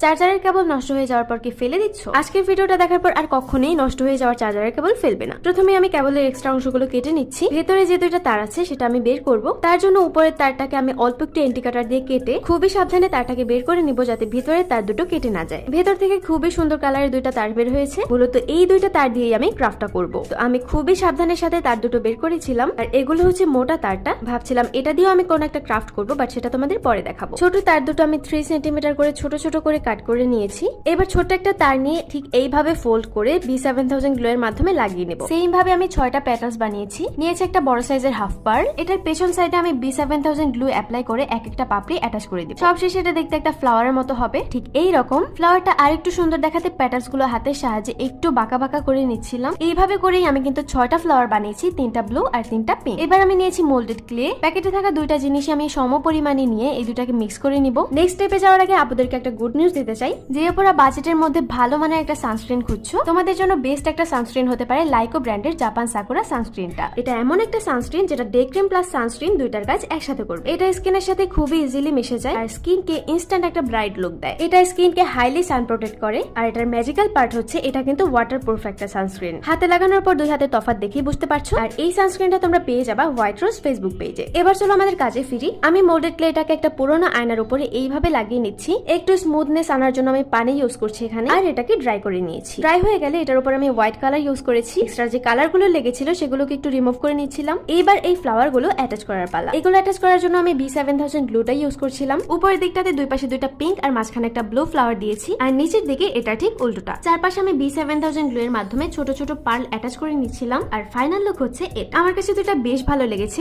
চার্জারের কেবল নষ্ট হয়ে যাওয়ার পর কি ফেলে দিচ্ছ? আজকের ভিডিওটা দেখার পর আর কখনোই নষ্ট হয়ে যাওয়ার চার্জারের কেবল ফেলবে না। প্রথমে আমি কেবলের এক্সট্রা অংশগুলো কেটে নিচ্ছি। ভেতরে যে দুইটা তার আছে সেটা আমি বের করব। তার জন্য উপরের তারটাকে আমি অল্প একটু এন্টি কাটার দিয়ে কেটে খুবই সাবধানে তারটাকে বের করে নিব, যাতে ভিতরের তার দুটো কেটে না যায়। ভেতর থেকে খুবই সুন্দর কালারের দুইটা তার বের হয়েছে। মূলত এই দুইটা তার দিয়েই আমি ক্রাফটটা করব। তো আমি খুবই সাবধানের সাথে তার দুটো বের করেছিলাম। আর এগুলো হচ্ছে মোটা তারটা। ভাবছিলাম এটা দিয়েও আমি কোন একটা ক্রাফট করব, বাট সেটা তোমাদের পরে দেখাবো। ছোট তার দুটো আমি 3 সেন্টিমিটার করে ছোট ছোট করে কাট করে নিয়েছি। এবার ছোট্ট একটা তার নিয়ে ঠিক এইভাবে ফোল্ড করে B7000 গ্লু এর মাধ্যমে লাগিয়ে নেব। সেম ভাবে আমি 6টা প্যাটার্নস বানিয়েছি। নিয়েছি একটা বড় সাইজের হাফ পার্ল। এটার পেছন সাইডে আমি B7000 গ্লু অ্যাপ্লাই করে এক একটা পাপড়ি অ্যাটাচ করে দিব। সবশেষে এটা দেখতে একটা ফ্লাওয়ারের মতো হবে। ঠিক এই রকম ফ্লাওয়ারটা আরেকটু সুন্দর দেখাতে প্যাটার্নস গুলো হাতের সাহায্যে একটু বাঁকা বাঁকা করে নিচ্ছিলাম। এইভাবে করেই আমি কিন্তু 6টা ফ্লাওয়ার বানিয়েছি, 3টা ব্লু আর 3টা পিঙ্ক। এবার আমি নিয়েছি মোল্ডেড ক্লে। প্যাকেটে থাকা দুইটা জিনিস আমি সম পরিমাণে নিয়ে এই দুটাকে মিক্স করে নিব। নেক্সট স্টেপে যাওয়ার আগে আপনাদেরকে একটা গুড নিউজ দিতে চাই। যে আপনারা বাজেটের মধ্যে ভালো মানের একটা সানস্ক্রিন খুঁজছো, তোমাদের জন্য বেস্ট একটা সানস্ক্রিন হতে পারে লাইকো ব্র্যান্ডের জাপান সাকুরা সানস্ক্রিনটা। এটা এমন একটা সানস্ক্রিন যেটা ডে ক্রিম প্লাস সানস্ক্রিন দুইটার কাজ একসাথে করবে। এটা স্কিনের সাথে খুবই ইজিলি মিশে যায় আর স্কিনকে ইনস্ট্যান্ট একটা ব্রাইট লুক দেয়। এটা স্কিনকে হাইলি সান প্রোটেক্ট করে। আর এটার ম্যাজিক্যাল পার্ট হচ্ছে এটা কিন্তু ওয়াটারপ্রুফ একটা সানস্ক্রিন। হাতে লাগানোর পর দুই হাতে তফাৎ দেখেই বুঝতে পারছো। আর এই সানস্ক্রিনটা তোমরা পেয়ে যাবা হোয়াইট রোজ ফেসবুক পেজে। এবার চলো আমাদের কাজে ফিরি। আমি মোল্ডেড ক্লেটাকে একটা পুরোনো আয়নার উপরে এইভাবে লাগিয়ে নিচ্ছি। একটু স্মুথনেস আনার জন্য আমি পানি ইউজ করছি এখানে। আর এটাকে ড্রাই করে নিয়েছি। ড্রাই হয়ে গেলে এটার উপর আমি হোয়াইট কালার ইউজ করেছি। এক্সট্রা যে কালার গুলো লেগেছিল সেগুলোকে একটু রিমুভ করে নিচ্ছিলাম। এইবার এই ফ্লাওয়ার গুলো অ্যাটাচ করার পালা। এগুলো অ্যাটাচ করার জন্য আমি B7000 গ্লুটা ইউজ করছিলাম। উপরের দিকটাতে দুই পাশে দুইটা পিঙ্ক আর মাঝখানে একটা ব্লু ফ্লাওয়ার দিয়েছি। আর নিচের দিকে এটা ঠিক উল্টোটা। চারপাশে আমি B7000 গ্লু এর মাধ্যমে ছোট ছোট পার্ল অ্যাটাচ করে নিচ্ছিলাম। আর ফাইনাল লুক হচ্ছে এটা। আমার কাছে তো এটা বেশ ভালো লেগেছে।